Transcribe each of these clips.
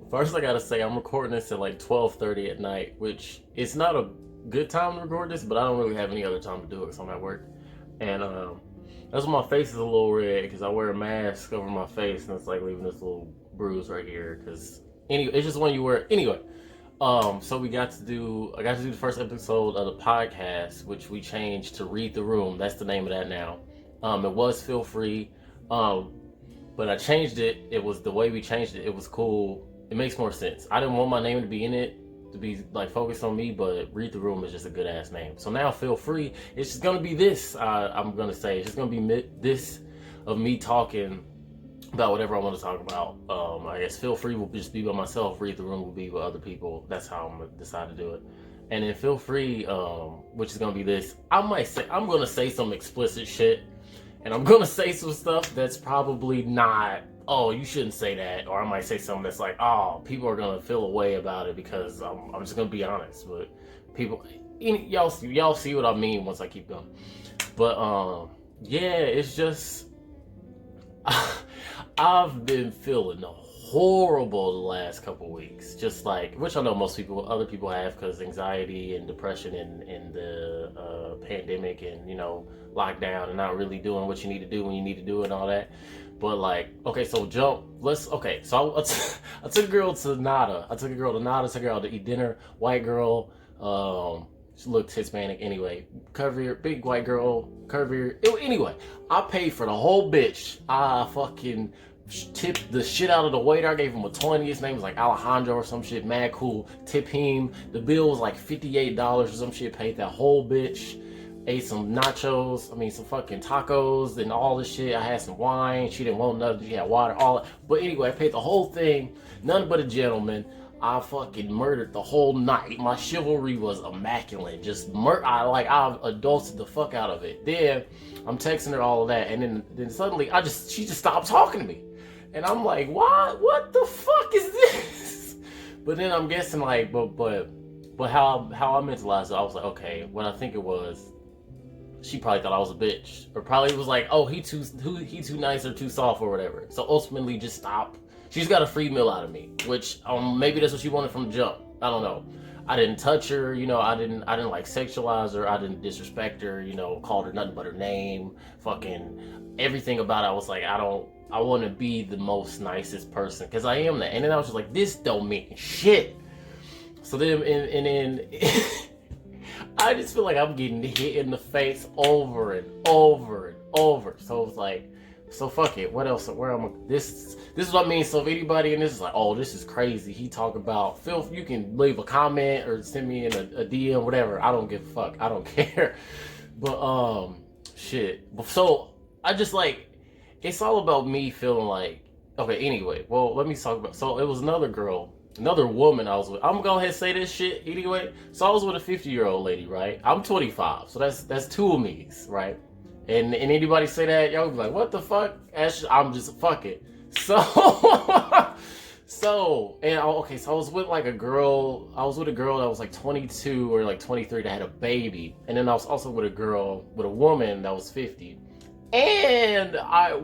First, I gotta say I'm recording this at like 12:30 at night, which is not a good time to record this, but I don't really have any other time to do it because I'm at work. And that's why my face is a little red because I wear a mask over my face, and it's like leaving this little bruise right here. Because anyway, it's just when you wear anyway. So I got to do the first episode of the podcast, which we changed to Read the Room. That's the name of that now. It was Feel Free. Um, but I changed it. It was the way we changed it. It was cool. It makes more sense. I didn't want my name to be in it to be like focused on me, but Read the Room is just a good ass name. So now Feel Free. It's just gonna be this. I'm gonna say it's just gonna be this of me talking about whatever I want to talk about. I guess Feel Free will just be by myself. Read the Room will be with other people. That's how I'm gonna decide to do it. And then Feel Free, which is gonna be this. I'm gonna say some explicit shit, and I'm gonna say some stuff that's probably not. Oh, you shouldn't say that. Or I might say something that's like, oh, people are gonna feel a way about it because I'm just gonna be honest. But people, y'all see what I mean once I keep going. But yeah, it's just. I've been feeling horrible the last couple weeks. Just like, which I know other people have because anxiety and depression and the pandemic and, lockdown and not really doing what you need to do when you need to do it and all that. But like, okay, so I took a girl to Nada. Took her out to eat dinner. White girl, she looked Hispanic anyway. Curvier, big white girl, curvier. Anyway, I paid for the whole bitch. I fucking tipped the shit out of the waiter. I gave him a 20. His name was like Alejandro or some shit. Mad cool. Tip him. The bill was like $58 or some shit. Paid that whole bitch. Ate some nachos. Some fucking tacos and all this shit. I had some wine. She didn't want nothing. She had water. All. But anyway, I paid the whole thing. None but a gentleman. I fucking murdered the whole night. My chivalry was immaculate. I adulted the fuck out of it. Then I'm texting her all of that, and then suddenly she just stopped talking to me, and I'm like, what the fuck is this? But then I'm guessing like, but how I mentalized it, I was like, okay, what I think it was, she probably thought I was a bitch, or probably was like, oh, he too nice or too soft or whatever. So ultimately, just stop. She's got a free meal out of me, which maybe that's what she wanted from the jump. I don't know. I didn't touch her, I didn't like sexualize her. I didn't disrespect her, called her nothing but her name. Fucking everything about it. I was like, I want to be the most nicest person because I am that. And then I was just like, this don't mean shit. So then and then I just feel like I'm getting hit in the face over and over and over. So it was like, so fuck it. What else? Where am I? This is what I mean. So if anybody in this is like, oh, this is crazy. He talk about Phil. You can leave a comment or send me in a DM, whatever. I don't give a fuck. I don't care. But shit. So I just like, it's all about me feeling like, okay. Anyway, well, let me talk about. So it was another woman I was with. I'm gonna go ahead and say this shit anyway. So I was with a 50-year-old lady, right? I'm 25, so that's two of me's, right? And anybody say that, y'all be like, what the fuck? I'm just, fuck it. So, so I was with a girl that was like 22 or like 23 that had a baby. And then I was also with a woman that was 50. And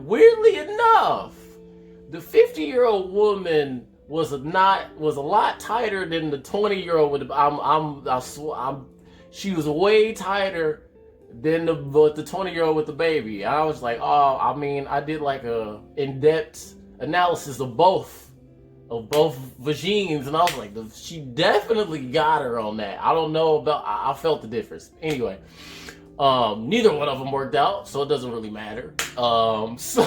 weirdly enough, the 50-year-old woman was a lot tighter than the 20-year-old she was way tighter than the 20-year-old with the baby. I was like, oh, I did like a in-depth analysis of both vagines, and I was like, she definitely got her on that. I don't know about, I felt the difference. Anyway, neither one of them worked out, so it doesn't really matter. So,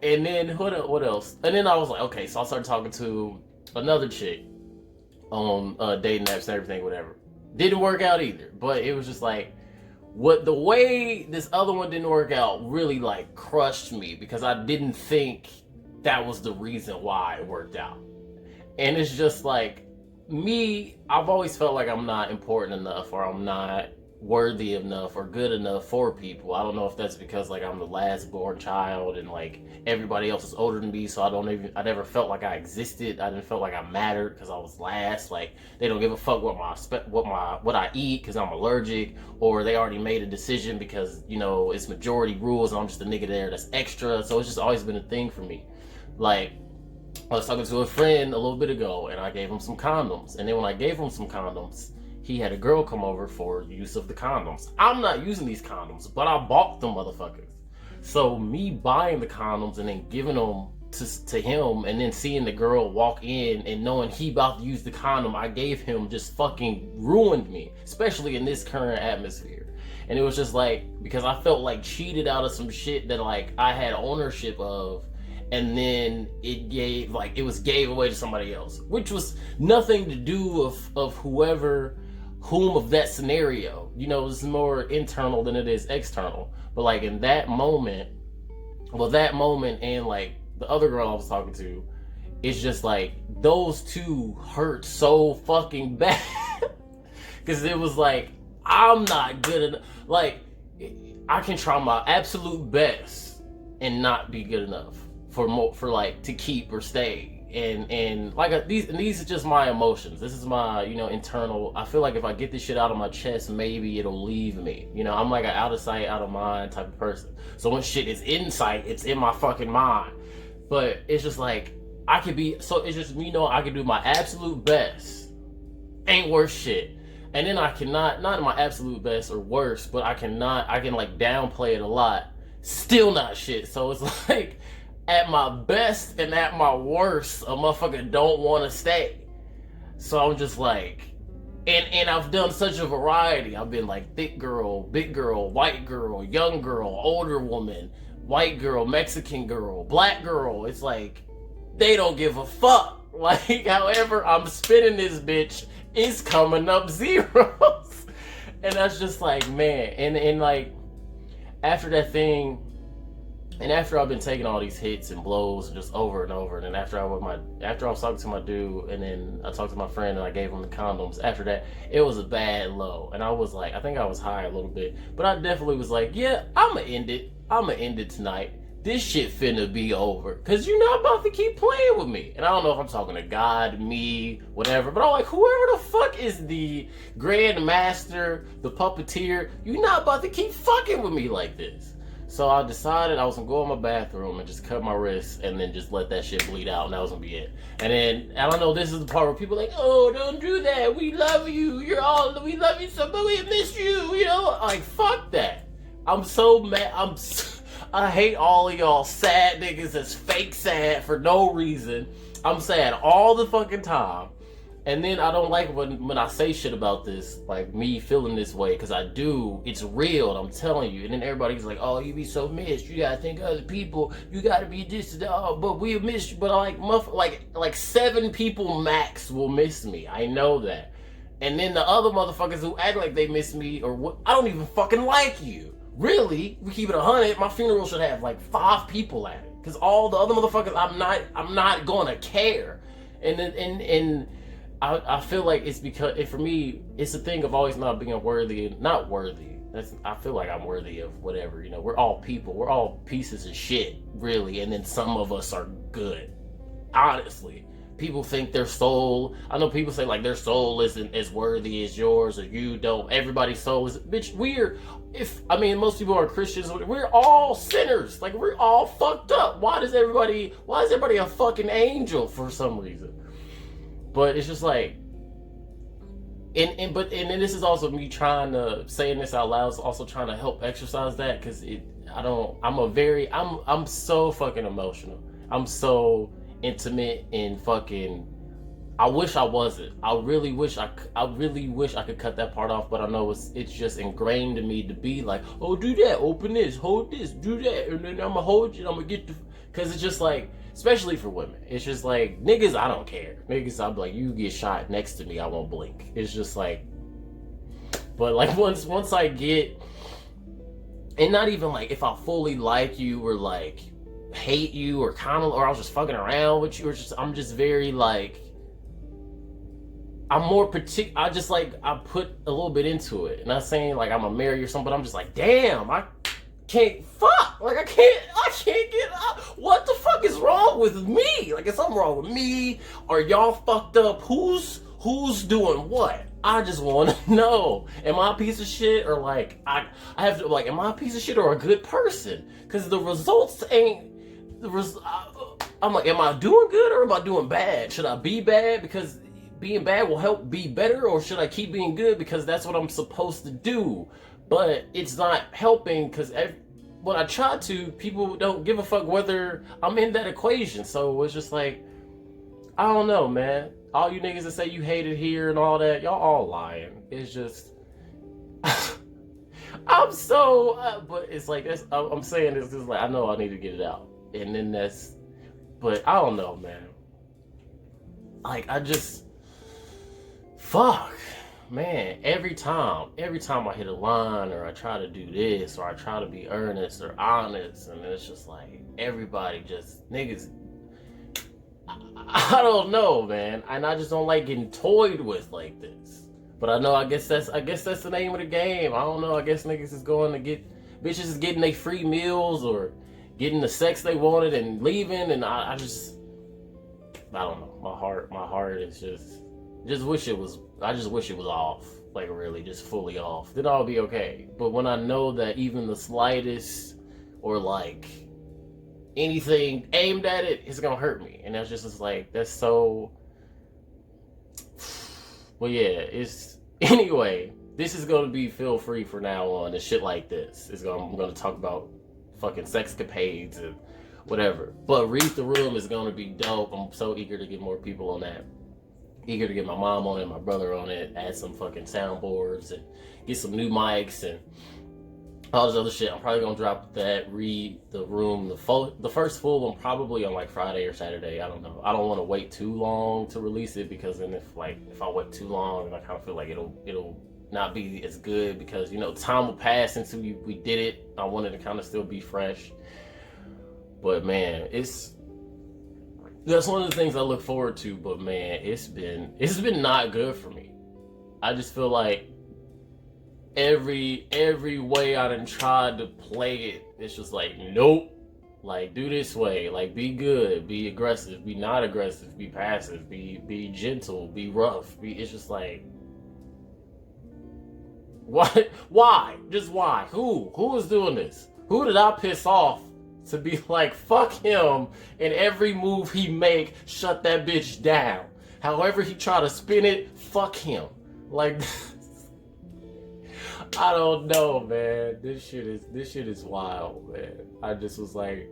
and then what else? And then I was like, okay, so I started talking to another chick on dating apps and everything, whatever. Didn't work out either, but it was just like, the way this other one didn't work out really like crushed me because I didn't think that was the reason why it worked out. And it's just like, I've always felt like I'm not important enough, or I'm not worthy enough or good enough for people. I don't know if that's because like I'm the last born child and like everybody else is older than me, so I never felt like I existed. I didn't feel like I mattered because I was last. Like they don't give a fuck what I eat because I'm allergic, or they already made a decision because it's majority rules and I'm just a nigga there that's extra. So it's just always been a thing for me. Like I was talking to a friend a little bit ago, and I gave him some condoms. And then when I gave him some condoms, he had a girl come over for use of the condoms. I'm not using these condoms, but I bought them motherfuckers. So me buying the condoms and then giving them to him, and then seeing the girl walk in and knowing he about to use the condom I gave him just fucking ruined me, especially in this current atmosphere. And it was just like, because I felt like cheated out of some shit that like I had ownership of, and then it was gave away to somebody else, which was nothing to do of whom of that scenario. You know, it's more internal than it is external. But like in that moment, and like the other girl I was talking to, it's just like those two hurt so fucking bad. Because it was like, I'm not good enough. Like, I can try my absolute best and not be good enough for like to keep or stay. And like these are just my emotions. This is my, you know, internal. I feel like if I get this shit out of my chest, maybe it'll leave me. You know, I'm like an out of sight, out of mind type of person. So when shit is in sight, it's in my fucking mind. But it's just like, I could be, so it's just, you know, I can do my absolute best. Ain't worth shit. And then I cannot, not my absolute best or worse, but I can like downplay it a lot. Still not shit. So it's like, at my best and at my worst, a motherfucker don't want to stay. So I'm just like, and I've done such a variety. I've been like thick girl, big girl, white girl, young girl, older woman, white girl, Mexican girl, black girl. It's like, they don't give a fuck. Like, however I'm spinning this bitch, it's coming up zeros. And that's just like, man. And like, after that thing, and after I've been taking all these hits and blows just over and over, and then after I was talking to my dude, and then I talked to my friend and I gave him the condoms, after that, it was a bad low. And I was like, I think I was high a little bit, but I definitely was like, yeah, I'ma end it tonight. This shit finna be over, because you're not about to keep playing with me. And I don't know if I'm talking to God, me, whatever, but I'm like, whoever the fuck is the Grand Master, the puppeteer, you're not about to keep fucking with me like this. So I decided I was gonna go in my bathroom and just cut my wrists and then just let that shit bleed out, and that was gonna be it. And then, I don't know, this is the part where people are like, oh, don't do that, we love you, we love you so much, we miss you, you know? Like, fuck that. I'm so mad, I hate all of y'all sad niggas that's fake sad for no reason. I'm sad all the fucking time. And then I don't like when I say shit about this, like me feeling this way, because I do. It's real, I'm telling you. And then everybody's like, oh, you be so missed. You gotta think of other people. You gotta be this, but we miss you. But I like 7 people max will miss me. I know that. And then the other motherfuckers who act like they miss me, or what, I don't even fucking like you. Really, we keep it 100. My funeral should have like 5 people at it, because all the other motherfuckers, I'm not gonna care. And I feel like it's because, for me, it's a thing of always not being worthy. Not worthy. I feel like I'm worthy of whatever. You know, we're all people. We're all pieces of shit, really. And then some of us are good. Honestly, people think their soul. I know people say like their soul isn't as worthy as yours, or you don't. Everybody's soul is. Bitch, most people are Christians. We're all sinners. Like, we're all fucked up. Why is everybody a fucking angel for some reason? But it's just like, and then this is also me saying this out loud, is also trying to help exercise that, because I'm so fucking emotional. I'm so intimate and fucking, I wish I wasn't. I really wish I could cut that part off, but I know it's just ingrained in me to be like, oh, do that, open this, hold this, do that, and then I'm gonna hold you, I'm gonna get the, because it's just like, especially for women, it's just like, niggas, I don't care. Niggas, I'm like, you get shot next to me, I won't blink. It's just like, but like once I get, and not even like if I fully like you or like hate you or I was just fucking around with you, or just, I'm just very like, I'm more particular. I put a little bit into it. Not saying like I'm gonna marry or something, but I'm just like, damn, I can't fuck. Like, I can't get up. What the fuck is wrong with me? Like, is something wrong with me? Are y'all fucked up? Who's doing what? I just want to know. Am I a piece of shit, or like I have to, like, am I a piece of shit or a good person? Because the results ain't I'm like, am I doing good or am I doing bad? Should I be bad because being bad will help be better, or should I keep being good because that's what I'm supposed to do? But it's not helping because when I try to, people don't give a fuck whether I'm in that equation. So it's just like, I don't know, man. All you niggas that say you hate it here and all that, y'all all lying. It's just, I'm so, but it's like, I'm saying this is like, I know I need to get it out. And then but I don't know, man. Like, fuck, man. Every time I hit a line or I try to do this or I try to be earnest or honest, and it's just like, everybody just, niggas, I don't know, man. And I just don't like getting toyed with like this. But I guess that's the name of the game. I don't know. I guess niggas is going to bitches is getting their free meals or getting the sex they wanted and leaving. And I don't know. My heart is just wish it was. I just wish it was off. Like, really, just fully off. Then I'll be okay. But when I know that even the slightest or like anything aimed at it is gonna hurt me, and that's just like, that's so. Well, yeah, it's anyway. This is gonna be feel free for now on, and shit like this. I'm gonna talk about fucking sexcapades and whatever. But Read the Room is gonna be dope. I'm so eager to get more people on that. Eager to get my mom on it, my brother on it, add some fucking soundboards and get some new mics and all this other shit. I'm probably gonna drop that Read the Room, the first full one, probably on like Friday or Saturday. I don't know. I don't want to wait too long to release it, because then if I wait too long, then I kind of feel like it'll not be as good, because time will pass since we did it. I wanted to kind of still be fresh, but man, that's one of the things I look forward to. But man, it's been not good for me. I just feel like every way I done tried to play it, it's just like, nope. Like, do this way. Like, be good, be aggressive, be not aggressive, be passive, be gentle, be rough. It's just like, what? Why? Just why? Who is doing this? Who did I piss off to be like, fuck him, and every move he make, shut that bitch down? However he try to spin it, fuck him. Like, I don't know, man. This shit is wild, man. I just was like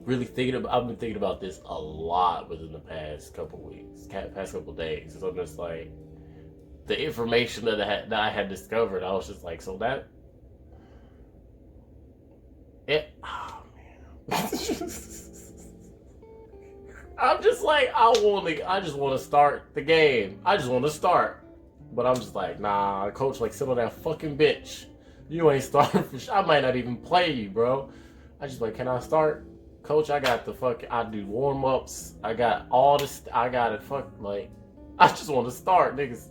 really I've been thinking about this a lot within the past couple weeks, past couple days. So I'm just like, the information that I had discovered, I was just like, so that it. Oh man. I'm just like, I just want to start the game. I just want to start. But I'm just like, nah, coach, like, sit on that fucking bench. You ain't starting for I might not even play you, bro. I just like, can I start? Coach, I got I do warm-ups. I got all this, I got it, like, I just want to start, niggas.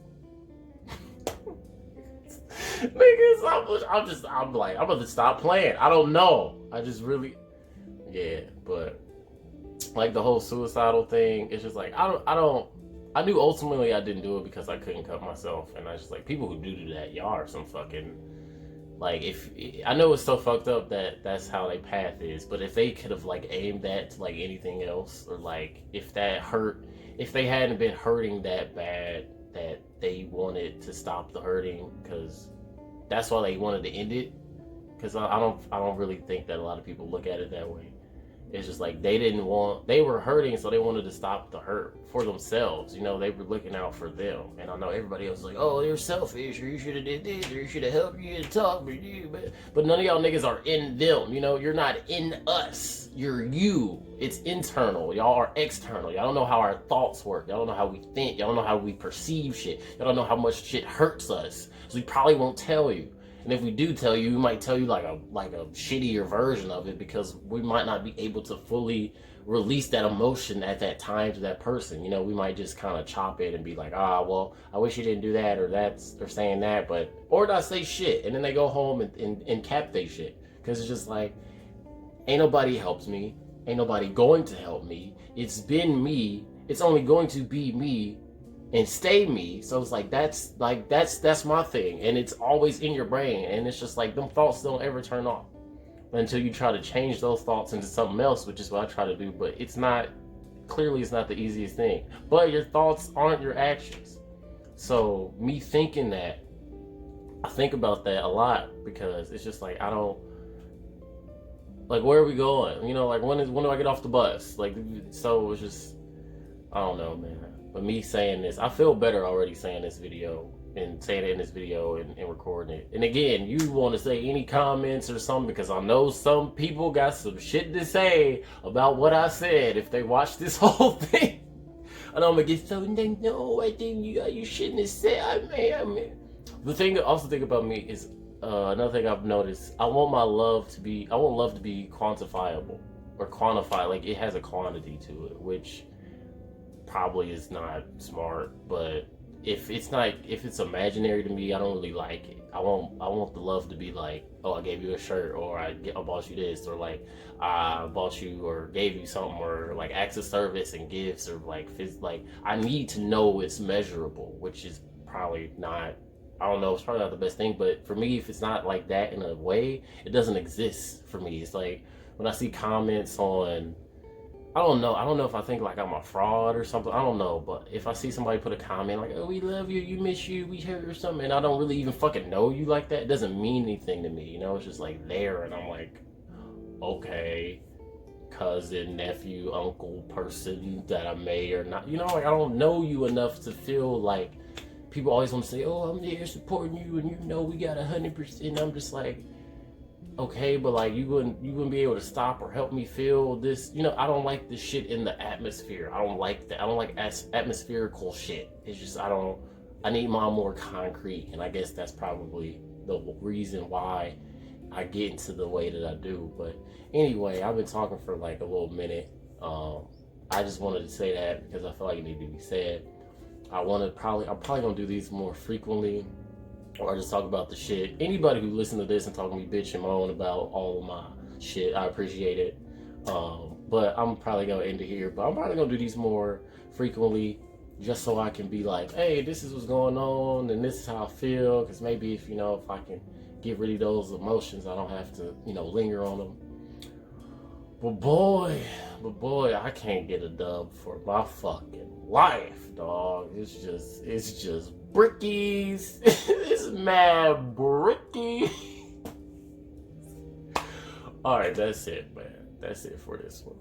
Niggas, I'm like, I'm about to stop playing. I don't know. I just really, yeah, but, like, the whole suicidal thing, it's just like, I knew ultimately I didn't do it because I couldn't cut myself, and I was just like, people who do that, y'all are some fucking, like, if I know it's so fucked up that that's how their path is, but if they could have like aimed that to like anything else, or like if they hadn't been hurting that bad that they wanted to stop the hurting, because that's why they wanted to end it. Because I don't really think that a lot of people look at it that way. It's just like they were hurting, so they wanted to stop the hurt for themselves. They were looking out for them. And I know everybody else is like, oh, you're selfish, or you should have did this, or you should have helped you to talk, but none of y'all niggas are in them. You're not in us. You're you. It's internal. Y'all are external. Y'all don't know how our thoughts work. Y'all don't know how we think. Y'all don't know how we perceive shit. Y'all don't know how much shit hurts us. So we probably won't tell you. And if we do tell you, we might tell you like a shittier version of it, because we might not be able to fully release that emotion at that time to that person. We might just kind of chop it and be like, well, I wish you didn't do that, or they're saying that, or not say shit. And then they go home and cap they shit. Because it's just like, ain't nobody helped me. Ain't nobody going to help me. It's been me. It's only going to be me and stay me. So it's like, that's my thing, and it's always in your brain, and it's just like, them thoughts don't ever turn off. until you try to change those thoughts into something else, which is what I try to do. But it's not, clearly it's not the easiest thing. But your thoughts aren't your actions. So me thinking that, I think about that a lot, because it's just like, I don't, like, where are we going? You know, like, when do I get off the bus? Like, so it's just, I don't know, man. But me saying this, I feel better already saying this video and saying it in this video and recording it. And again, you want to say any comments or something, because I know some people got some shit to say about what I said if they watch this whole thing. And I'm gonna get so, no, I think you shouldn't have said, I mean. The thing, also think about me is, another thing I've noticed, I want love to be quantifiable or quantified. Like, it has a quantity to it, which probably is not smart. But if it's imaginary to me, I don't really like it. I want the love to be like, oh, I gave you a shirt, or I bought you this, or like I bought you or gave you something, or like acts of service and gifts, or like I need to know it's measurable, which is probably not, I don't know, it's probably not the best thing. But for me, if it's not like that in a way, it doesn't exist for me. It's like when I see comments on, I don't know if I think like I'm a fraud or something, I don't know. But if I see somebody put a comment like, oh, we love you, you miss you, we heard or something, and I don't really even fucking know you like that, it doesn't mean anything to me, you know? It's just like there, and I'm like, okay, cousin, nephew, uncle, person that I may or not, you know, like I don't know you enough to feel like, people always want to say, oh, I'm there supporting you, and you know we got 100%. I'm just like, okay, but like you wouldn't be able to stop or help me feel this. You know, I don't like this shit in the atmosphere. I don't like that. I don't like atmospherical shit. It's just, I need my more concrete, and I guess that's probably the reason why I get into the way that I do. But anyway, I've been talking for like a little minute. I just wanted to say that because I feel like it needed to be said. I'm probably gonna do these more frequently, or just talk about the shit. Anybody who listens to this and talk to me bitch and moan about all of my shit, I appreciate it. But I'm probably gonna end it here. But I'm probably gonna do these more frequently, just so I can be like, hey, this is what's going on, and this is how I feel. Because maybe if I can get rid of those emotions, I don't have to, linger on them. But boy, I can't get a dub for my fucking life, dog. It's just brickies. It's mad bricky. All right, that's it, man. That's it for this one.